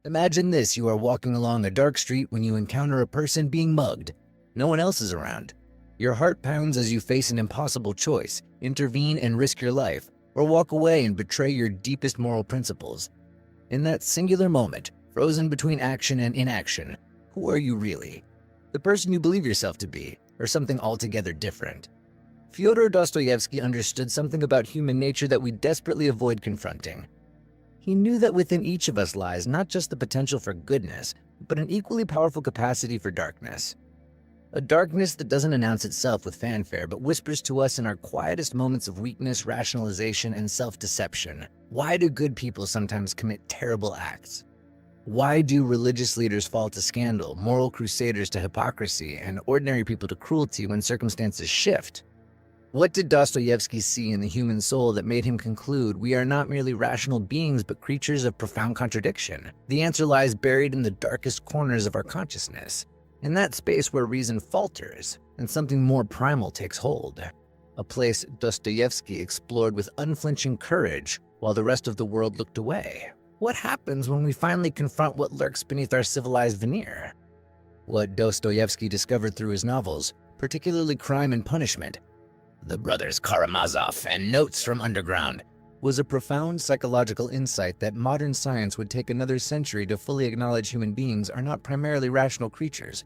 Imagine this: you are walking along a dark street when you encounter a person being mugged. No one else is around. Your heart pounds as you face an impossible choice: intervene and risk your life, or walk away and betray your deepest moral principles. In that singular moment, frozen between action and inaction, who are you really? The person you believe yourself to be, or something altogether different? Fyodor Dostoyevsky understood something about human nature that we desperately avoid confronting. He knew that within each of us lies not just the potential for goodness, but an equally powerful capacity for darkness. A darkness that doesn't announce itself with fanfare, but whispers to us in our quietest moments of weakness, rationalization, and self-deception. Why do good people sometimes commit terrible acts? Why do religious leaders fall to scandal, moral crusaders to hypocrisy, and ordinary people to cruelty when circumstances shift? What did Dostoyevsky see in the human soul that made him conclude we are not merely rational beings but creatures of profound contradiction? The answer lies buried in the darkest corners of our consciousness, in that space where reason falters and something more primal takes hold. A place Dostoyevsky explored with unflinching courage while the rest of the world looked away. What happens when we finally confront what lurks beneath our civilized veneer? What Dostoyevsky discovered through his novels, particularly Crime and Punishment, The Brothers Karamazov, and Notes from Underground, was a profound psychological insight that modern science would take another century to fully acknowledge. Human beings are not primarily rational creatures.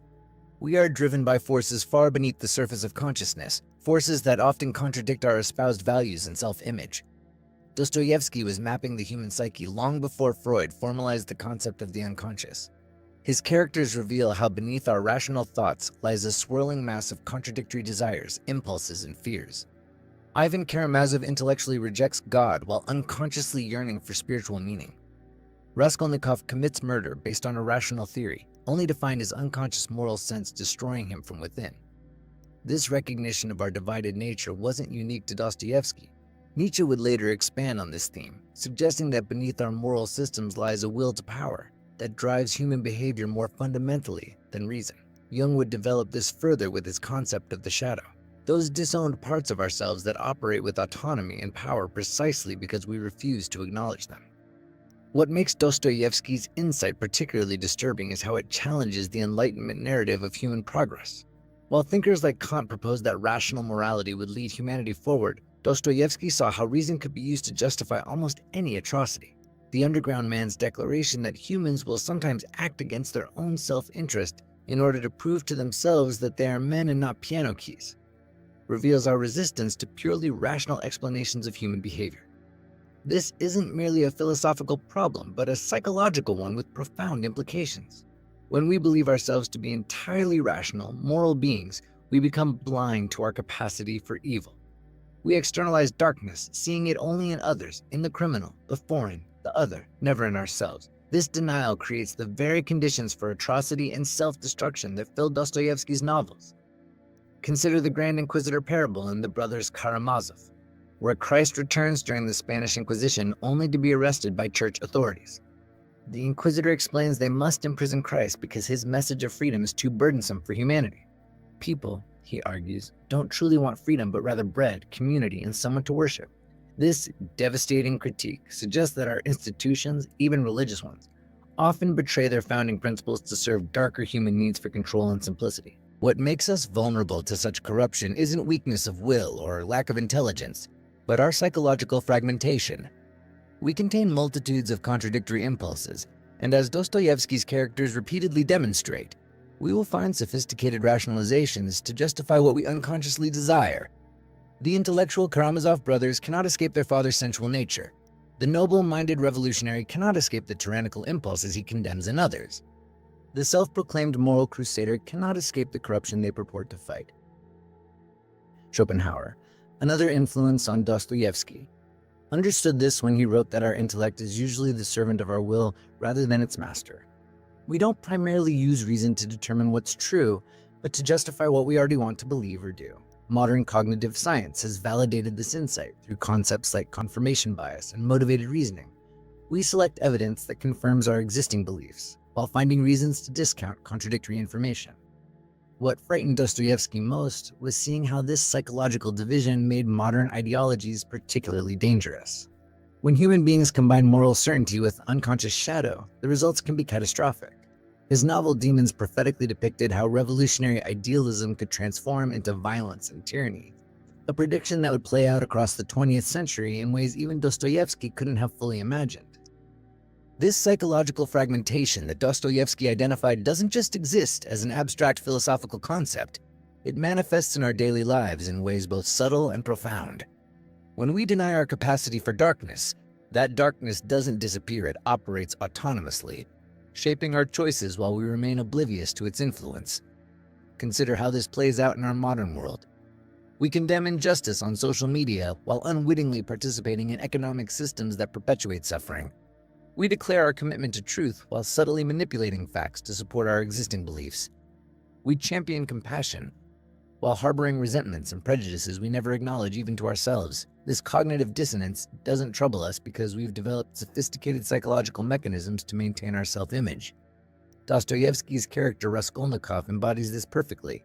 We are driven by forces far beneath the surface of consciousness, forces that often contradict our espoused values and self-image. Dostoyevsky was mapping the human psyche long before Freud formalized the concept of the unconscious. His characters reveal how beneath our rational thoughts lies a swirling mass of contradictory desires, impulses, and fears. Ivan Karamazov intellectually rejects God while unconsciously yearning for spiritual meaning. Raskolnikov commits murder based on a rational theory, only to find his unconscious moral sense destroying him from within. This recognition of our divided nature wasn't unique to Dostoyevsky. Nietzsche would later expand on this theme, suggesting that beneath our moral systems lies a will to power that drives human behavior more fundamentally than reason. Jung would develop this further with his concept of the shadow, those disowned parts of ourselves that operate with autonomy and power precisely because we refuse to acknowledge them. What makes Dostoyevsky's insight particularly disturbing is how it challenges the Enlightenment narrative of human progress. While thinkers like Kant proposed that rational morality would lead humanity forward, Dostoyevsky saw how reason could be used to justify almost any atrocity. The Underground Man's declaration that humans will sometimes act against their own self-interest in order to prove to themselves that they are men and not piano keys reveals our resistance to purely rational explanations of human behavior. This isn't merely a philosophical problem, but a psychological one with profound implications. When we believe ourselves to be entirely rational, moral beings, we become blind to our capacity for evil. We externalize darkness, seeing it only in others, in the criminal, the foreign, the other, never in ourselves. This denial creates the very conditions for atrocity and self-destruction that filled Dostoyevsky's novels. Consider the Grand Inquisitor parable in The Brothers Karamazov, where Christ returns during the Spanish Inquisition only to be arrested by church authorities. The Inquisitor explains they must imprison Christ because his message of freedom is too burdensome for humanity. People, he argues, don't truly want freedom but rather bread, community, and someone to worship. This devastating critique suggests that our institutions, even religious ones, often betray their founding principles to serve darker human needs for control and simplicity. What makes us vulnerable to such corruption isn't weakness of will or lack of intelligence, but our psychological fragmentation. We contain multitudes of contradictory impulses, and as Dostoyevsky's characters repeatedly demonstrate, we will find sophisticated rationalizations to justify what we unconsciously desire. The intellectual Karamazov brothers cannot escape their father's sensual nature. The noble-minded revolutionary cannot escape the tyrannical impulses he condemns in others. The self-proclaimed moral crusader cannot escape the corruption they purport to fight. Schopenhauer, another influence on Dostoyevsky, understood this when he wrote that our intellect is usually the servant of our will rather than its master. We don't primarily use reason to determine what's true, but to justify what we already want to believe or do. Modern cognitive science has validated this insight through concepts like confirmation bias and motivated reasoning. We select evidence that confirms our existing beliefs, while finding reasons to discount contradictory information. What frightened Dostoyevsky most was seeing how this psychological division made modern ideologies particularly dangerous. When human beings combine moral certainty with unconscious shadow, the results can be catastrophic. His novel Demons prophetically depicted how revolutionary idealism could transform into violence and tyranny, a prediction that would play out across the 20th century in ways even Dostoyevsky couldn't have fully imagined. This psychological fragmentation that Dostoyevsky identified doesn't just exist as an abstract philosophical concept, it manifests in our daily lives in ways both subtle and profound. When we deny our capacity for darkness, that darkness doesn't disappear, it operates autonomously, shaping our choices while we remain oblivious to its influence. Consider how this plays out in our modern world. We condemn injustice on social media while unwittingly participating in economic systems that perpetuate suffering. We declare our commitment to truth while subtly manipulating facts to support our existing beliefs. We champion compassion while harboring resentments and prejudices we never acknowledge even to ourselves. This cognitive dissonance doesn't trouble us because we've developed sophisticated psychological mechanisms to maintain our self-image. Dostoyevsky's character Raskolnikov embodies this perfectly.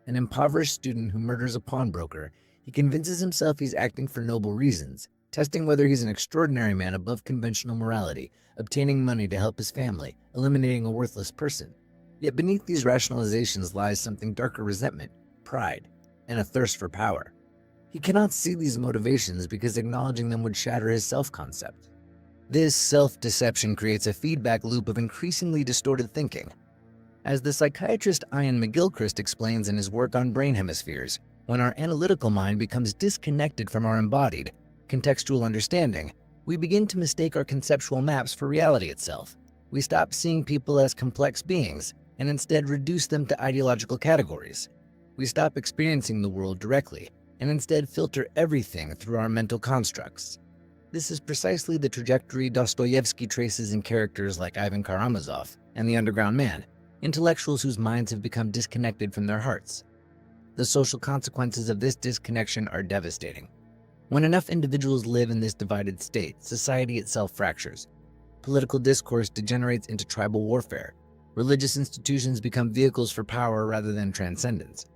An impoverished student who murders a pawnbroker, he convinces himself he's acting for noble reasons, testing whether he's an extraordinary man above conventional morality, obtaining money to help his family, eliminating a worthless person. Yet beneath these rationalizations lies something darker: resentment, pride, and a thirst for power. He cannot see these motivations because acknowledging them would shatter his self-concept. This self-deception creates a feedback loop of increasingly distorted thinking. As the psychiatrist Ian McGilchrist explains in his work on brain hemispheres, when our analytical mind becomes disconnected from our embodied, contextual understanding, we begin to mistake our conceptual maps for reality itself. We stop seeing people as complex beings and instead reduce them to ideological categories. We stop experiencing the world directly and instead filter everything through our mental constructs. This is precisely the trajectory Dostoyevsky traces in characters like Ivan Karamazov and the Underground Man, intellectuals whose minds have become disconnected from their hearts. The social consequences of this disconnection are devastating. When enough individuals live in this divided state, society itself fractures. Political discourse degenerates into tribal warfare. Religious institutions become vehicles for power rather than transcendence.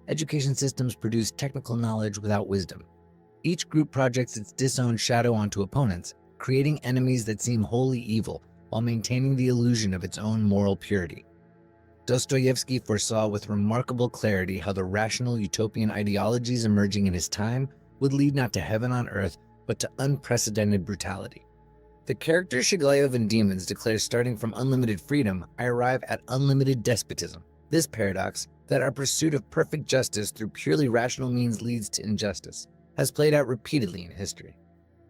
Education systems produce technical knowledge without wisdom. Each group projects its disowned shadow onto opponents, creating enemies that seem wholly evil while maintaining the illusion of its own moral purity. Dostoyevsky foresaw with remarkable clarity how the rational utopian ideologies emerging in his time would lead not to heaven on earth, but to unprecedented brutality. The character Shiglayev in Demons declares, starting from unlimited freedom, I arrive at unlimited despotism. This paradox, that our pursuit of perfect justice through purely rational means leads to injustice, has played out repeatedly in history.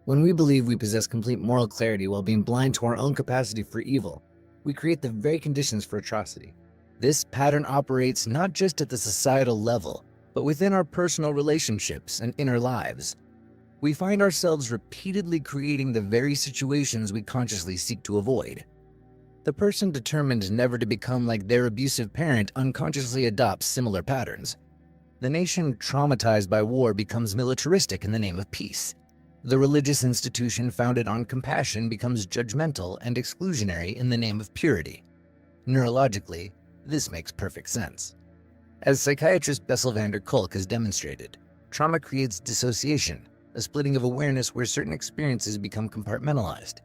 When we believe we possess complete moral clarity while being blind to our own capacity for evil, we create the very conditions for atrocity. This pattern operates not just at the societal level, but within our personal relationships and inner lives. We find ourselves repeatedly creating the very situations we consciously seek to avoid. The person determined never to become like their abusive parent unconsciously adopts similar patterns. The nation traumatized by war becomes militaristic in the name of peace. The religious institution founded on compassion becomes judgmental and exclusionary in the name of purity. Neurologically, this makes perfect sense. As psychiatrist Bessel van der Kolk has demonstrated, trauma creates dissociation, a splitting of awareness where certain experiences become compartmentalized.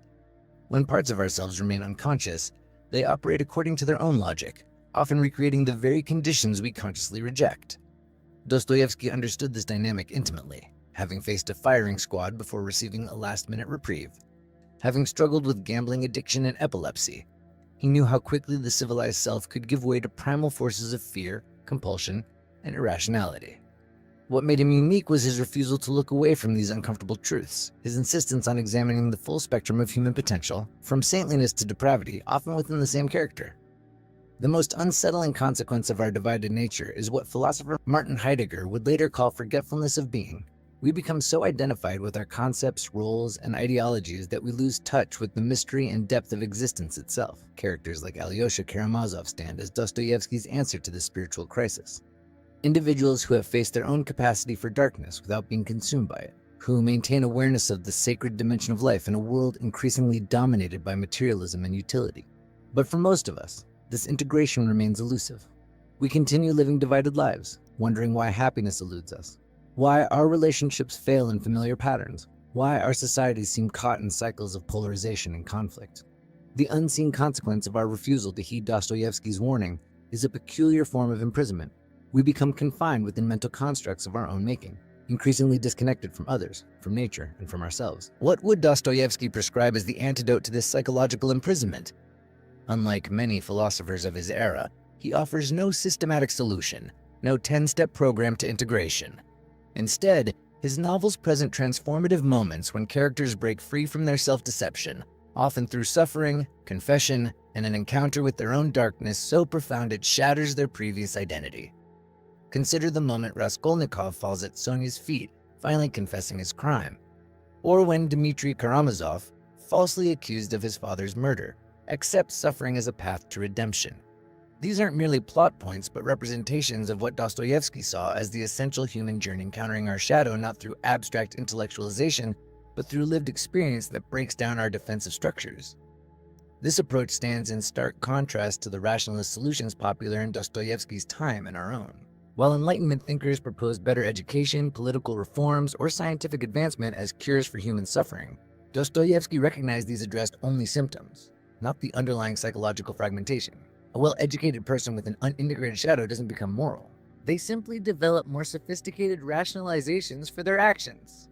When parts of ourselves remain unconscious, they operate according to their own logic, often recreating the very conditions we consciously reject. Dostoyevsky understood this dynamic intimately, having faced a firing squad before receiving a last-minute reprieve. Having struggled with gambling addiction and epilepsy, he knew how quickly the civilized self could give way to primal forces of fear, compulsion, and irrationality. What made him unique was his refusal to look away from these uncomfortable truths, his insistence on examining the full spectrum of human potential, from saintliness to depravity, often within the same character. The most unsettling consequence of our divided nature is what philosopher Martin Heidegger would later call forgetfulness of being. We become so identified with our concepts, roles, and ideologies that we lose touch with the mystery and depth of existence itself. Characters like Alyosha Karamazov stand as Dostoyevsky's answer to this spiritual crisis. Individuals who have faced their own capacity for darkness without being consumed by it, who maintain awareness of the sacred dimension of life in a world increasingly dominated by materialism and utility. But for most of us, this integration remains elusive. We continue living divided lives, wondering why happiness eludes us, why our relationships fail in familiar patterns, Why our societies seem caught in cycles of polarization and conflict. The unseen consequence of our refusal to heed Dostoyevsky's warning is a peculiar form of imprisonment. We become confined within mental constructs of our own making, increasingly disconnected from others, from nature, and from ourselves. What would Dostoyevsky prescribe as the antidote to this psychological imprisonment? Unlike many philosophers of his era, he offers no systematic solution, no 10-step program to integration. Instead, his novels present transformative moments when characters break free from their self-deception, often through suffering, confession, and an encounter with their own darkness so profound it shatters their previous identity. Consider the moment Raskolnikov falls at Sonia's feet, finally confessing his crime. Or when Dmitri Karamazov, falsely accused of his father's murder, accepts suffering as a path to redemption. These aren't merely plot points, but representations of what Dostoyevsky saw as the essential human journey, encountering our shadow not through abstract intellectualization, but through lived experience that breaks down our defensive structures. This approach stands in stark contrast to the rationalist solutions popular in Dostoyevsky's time and our own. While Enlightenment thinkers proposed better education, political reforms, or scientific advancement as cures for human suffering, Dostoyevsky recognized these addressed only symptoms, not the underlying psychological fragmentation. A well-educated person with an unintegrated shadow doesn't become moral. They simply develop more sophisticated rationalizations for their actions.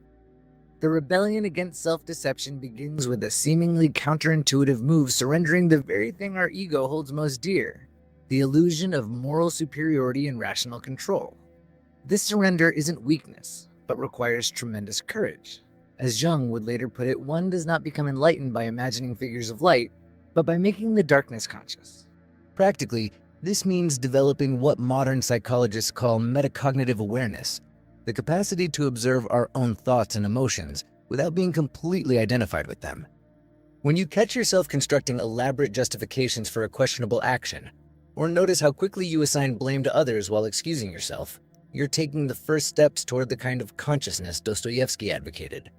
The rebellion against self-deception begins with a seemingly counterintuitive move, surrendering the very thing our ego holds most dear, the illusion of moral superiority and rational control. This surrender isn't weakness, but requires tremendous courage. As Jung would later put it, one does not become enlightened by imagining figures of light, but by making the darkness conscious. Practically, this means developing what modern psychologists call metacognitive awareness, the capacity to observe our own thoughts and emotions without being completely identified with them. When you catch yourself constructing elaborate justifications for a questionable action, or notice how quickly you assign blame to others while excusing yourself, you're taking the first steps toward the kind of consciousness Dostoyevsky advocated.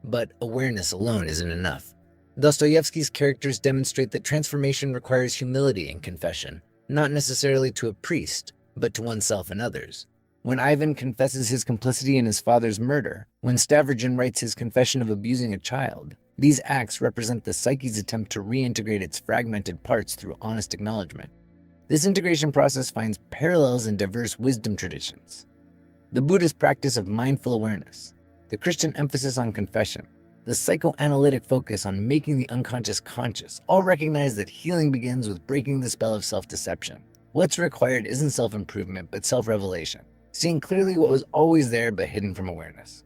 But awareness alone isn't enough. Dostoyevsky's characters demonstrate that transformation requires humility and confession, not necessarily to a priest, but to oneself and others. When Ivan confesses his complicity in his father's murder, when Stavrogin writes his confession of abusing a child, these acts represent the psyche's attempt to reintegrate its fragmented parts through honest acknowledgement. This integration process finds parallels in diverse wisdom traditions. The Buddhist practice of mindful awareness, the Christian emphasis on confession, the psychoanalytic focus on making the unconscious conscious all recognize that healing begins with breaking the spell of self-deception. What's required isn't self-improvement, but self-revelation, seeing clearly what was always there but hidden from awareness.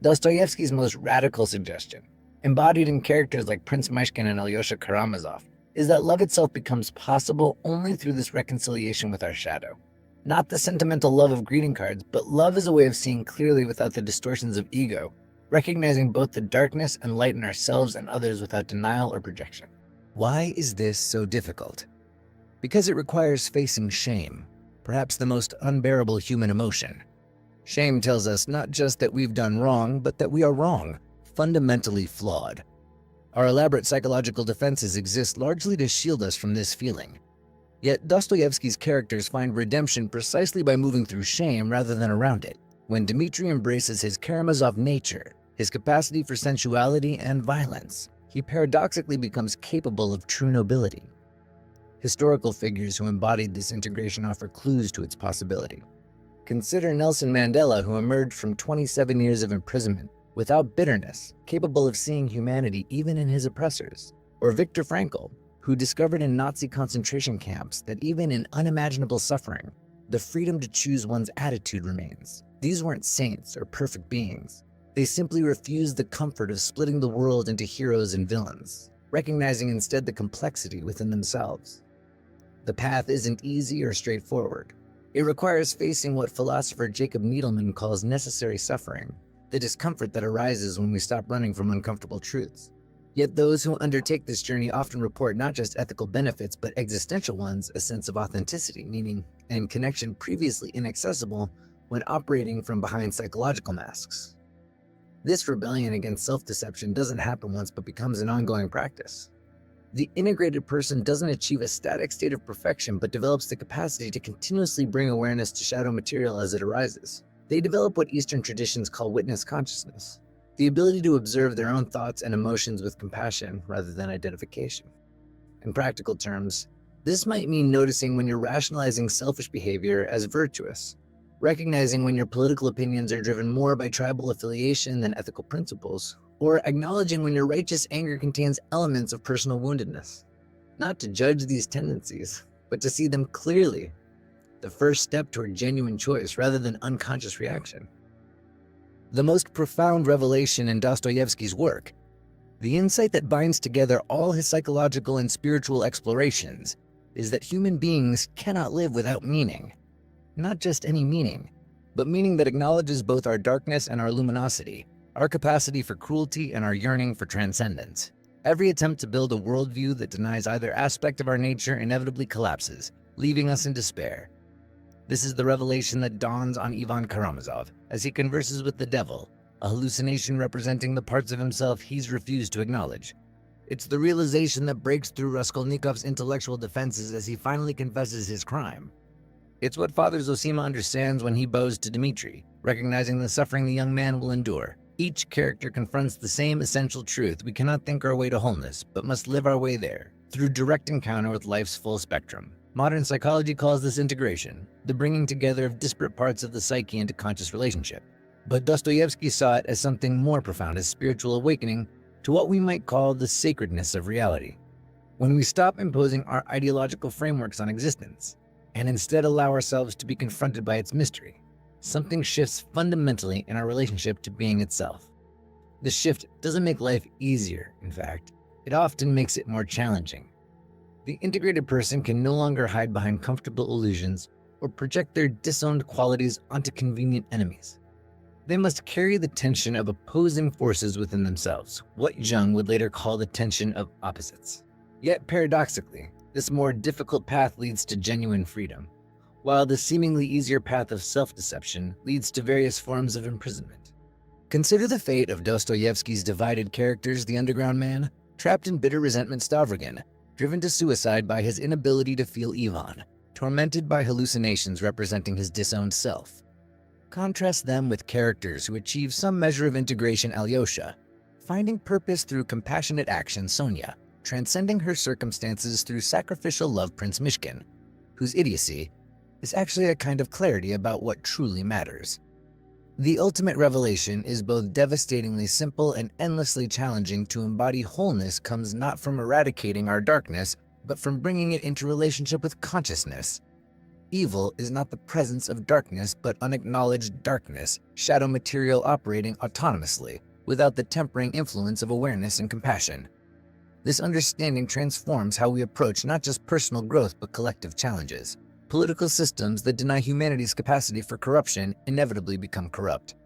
Dostoyevsky's most radical suggestion, embodied in characters like Prince Myshkin and Alyosha Karamazov, is that love itself becomes possible only through this reconciliation with our shadow. Not the sentimental love of greeting cards, but love as a way of seeing clearly without the distortions of ego, recognizing both the darkness and light in ourselves and others without denial or projection. Why is this so difficult? Because it requires facing shame, perhaps the most unbearable human emotion. Shame tells us not just that we've done wrong, but that we are wrong, fundamentally flawed. Our elaborate psychological defenses exist largely to shield us from this feeling. Yet Dostoyevsky's characters find redemption precisely by moving through shame rather than around it. When Dmitri embraces his Karamazov nature, his capacity for sensuality and violence, he paradoxically becomes capable of true nobility. Historical figures who embodied this integration offer clues to its possibility. Consider Nelson Mandela, who emerged from 27 years of imprisonment without bitterness, capable of seeing humanity even in his oppressors. Or Viktor Frankl, who discovered in Nazi concentration camps that even in unimaginable suffering, the freedom to choose one's attitude remains. These weren't saints or perfect beings. They simply refused the comfort of splitting the world into heroes and villains, recognizing instead the complexity within themselves. The path isn't easy or straightforward. It requires facing what philosopher Jacob Needleman calls necessary suffering, the discomfort that arises when we stop running from uncomfortable truths. Yet those who undertake this journey often report not just ethical benefits, but existential ones, a sense of authenticity, meaning, and connection previously inaccessible when operating from behind psychological masks. This rebellion against self-deception doesn't happen once but becomes an ongoing practice. The integrated person doesn't achieve a static state of perfection but develops the capacity to continuously bring awareness to shadow material as it arises. They develop what Eastern traditions call witness consciousness, the ability to observe their own thoughts and emotions with compassion rather than identification. In practical terms, this might mean noticing when you're rationalizing selfish behavior as virtuous, recognizing when your political opinions are driven more by tribal affiliation than ethical principles, or acknowledging when your righteous anger contains elements of personal woundedness. Not to judge these tendencies, but to see them clearly, the first step toward genuine choice rather than unconscious reaction. The most profound revelation in Dostoyevsky's work, the insight that binds together all his psychological and spiritual explorations, is that human beings cannot live without meaning. Not just any meaning, but meaning that acknowledges both our darkness and our luminosity, our capacity for cruelty and our yearning for transcendence. Every attempt to build a worldview that denies either aspect of our nature inevitably collapses, leaving us in despair. This is the revelation that dawns on Ivan Karamazov as he converses with the devil, a hallucination representing the parts of himself he's refused to acknowledge. It's the realization that breaks through Raskolnikov's intellectual defenses as he finally confesses his crime. It's what Father Zosima understands when he bows to Dmitri, recognizing the suffering the young man will endure. Each character confronts the same essential truth: we cannot think our way to wholeness, but must live our way there, through direct encounter with life's full spectrum. Modern psychology calls this integration, the bringing together of disparate parts of the psyche into conscious relationship. But Dostoyevsky saw it as something more profound, as spiritual awakening to what we might call the sacredness of reality. When we stop imposing our ideological frameworks on existence, and instead allow ourselves to be confronted by its mystery, something shifts fundamentally in our relationship to being itself. This shift doesn't make life easier, in fact, it often makes it more challenging. The integrated person can no longer hide behind comfortable illusions or project their disowned qualities onto convenient enemies. They must carry the tension of opposing forces within themselves, what Jung would later call the tension of opposites. Yet paradoxically, this more difficult path leads to genuine freedom, while the seemingly easier path of self-deception leads to various forms of imprisonment. Consider the fate of Dostoyevsky's divided characters: the underground man, trapped in bitter resentment; Stavrogin, driven to suicide by his inability to feel Ivan, tormented by hallucinations representing his disowned self. Contrast them with characters who achieve some measure of integration: Alyosha, finding purpose through compassionate action; Sonia, transcending her circumstances through sacrificial love; Prince Mishkin, whose idiocy is actually a kind of clarity about what truly matters. The ultimate revelation is both devastatingly simple and endlessly challenging. To embody wholeness comes not from eradicating our darkness, but from bringing it into relationship with consciousness. Evil is not the presence of darkness, but unacknowledged darkness, shadow material operating autonomously, without the tempering influence of awareness and compassion. This understanding transforms how we approach not just personal growth, but collective challenges. Political systems that deny humanity's capacity for corruption inevitably become corrupt.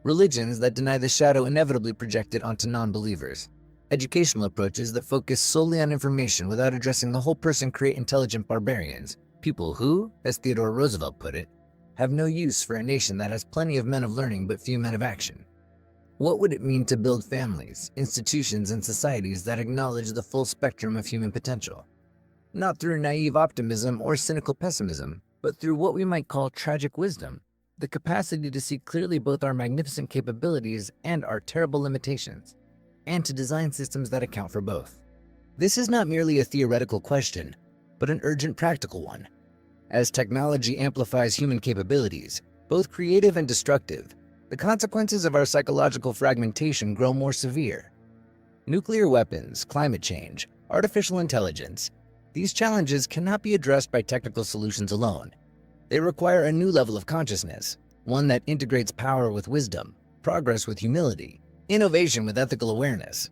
Religions that deny the shadow inevitably project it onto non-believers. Educational approaches that focus solely on information without addressing the whole person create intelligent barbarians, people who, as Fyodor Roosevelt put it, have no use for a nation that has plenty of men of learning but few men of action. What would it mean to build families, institutions, and societies that acknowledge the full spectrum of human potential? Not through naive optimism or cynical pessimism, but through what we might call tragic wisdom, the capacity to see clearly both our magnificent capabilities and our terrible limitations, and to design systems that account for both. This is not merely a theoretical question, but an urgent practical one. As technology amplifies human capabilities, both creative and destructive, the consequences of our psychological fragmentation grow more severe. Nuclear weapons, climate change, artificial intelligence, these challenges cannot be addressed by technical solutions alone. They require a new level of consciousness, one that integrates power with wisdom, progress with humility, innovation with ethical awareness.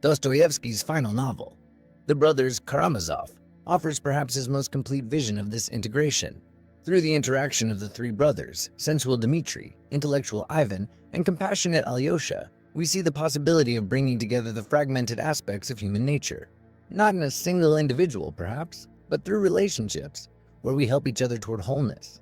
Dostoyevsky's final novel, The Brothers Karamazov, offers perhaps his most complete vision of this integration. Through the interaction of the three brothers, sensual Dmitri, intellectual Ivan, and compassionate Alyosha, we see the possibility of bringing together the fragmented aspects of human nature. Not in a single individual, perhaps, but through relationships, where we help each other toward wholeness.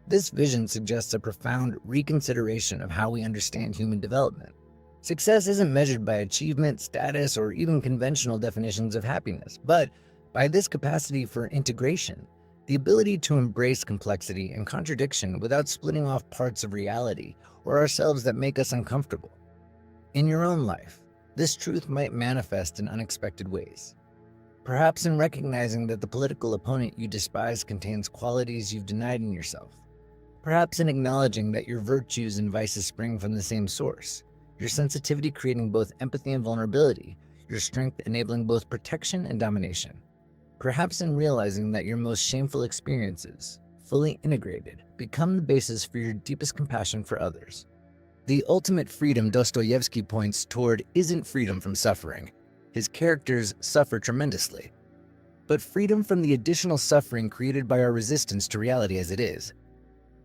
This vision suggests a profound reconsideration of how we understand human development. Success isn't measured by achievement, status, or even conventional definitions of happiness, but by this capacity for integration, the ability to embrace complexity and contradiction without splitting off parts of reality or ourselves that make us uncomfortable. In your own life, this truth might manifest in unexpected ways. Perhaps in recognizing that the political opponent you despise contains qualities you've denied in yourself. Perhaps in acknowledging that your virtues and vices spring from the same source, your sensitivity creating both empathy and vulnerability, your strength enabling both protection and domination. Perhaps in realizing that your most shameful experiences, fully integrated, become the basis for your deepest compassion for others. The ultimate freedom Dostoyevsky points toward isn't freedom from suffering. His characters suffer tremendously, but freedom from the additional suffering created by our resistance to reality as it is.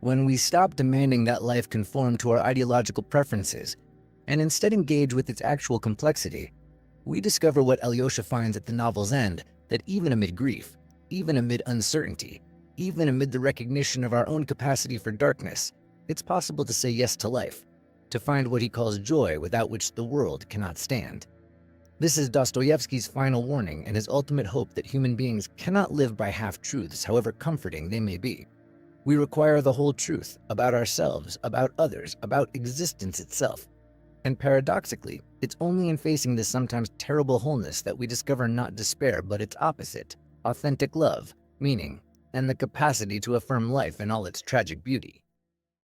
When we stop demanding that life conform to our ideological preferences and instead engage with its actual complexity, we discover what Alyosha finds at the novel's end, that even amid grief, even amid uncertainty, even amid the recognition of our own capacity for darkness, it's possible to say yes to life, to find what he calls joy without which the world cannot stand. This is Dostoyevsky's final warning and his ultimate hope that human beings cannot live by half-truths, however comforting they may be. We require the whole truth about ourselves, about others, about existence itself. And paradoxically, it's only in facing this sometimes terrible wholeness that we discover not despair, but its opposite, authentic love, meaning, and the capacity to affirm life in all its tragic beauty.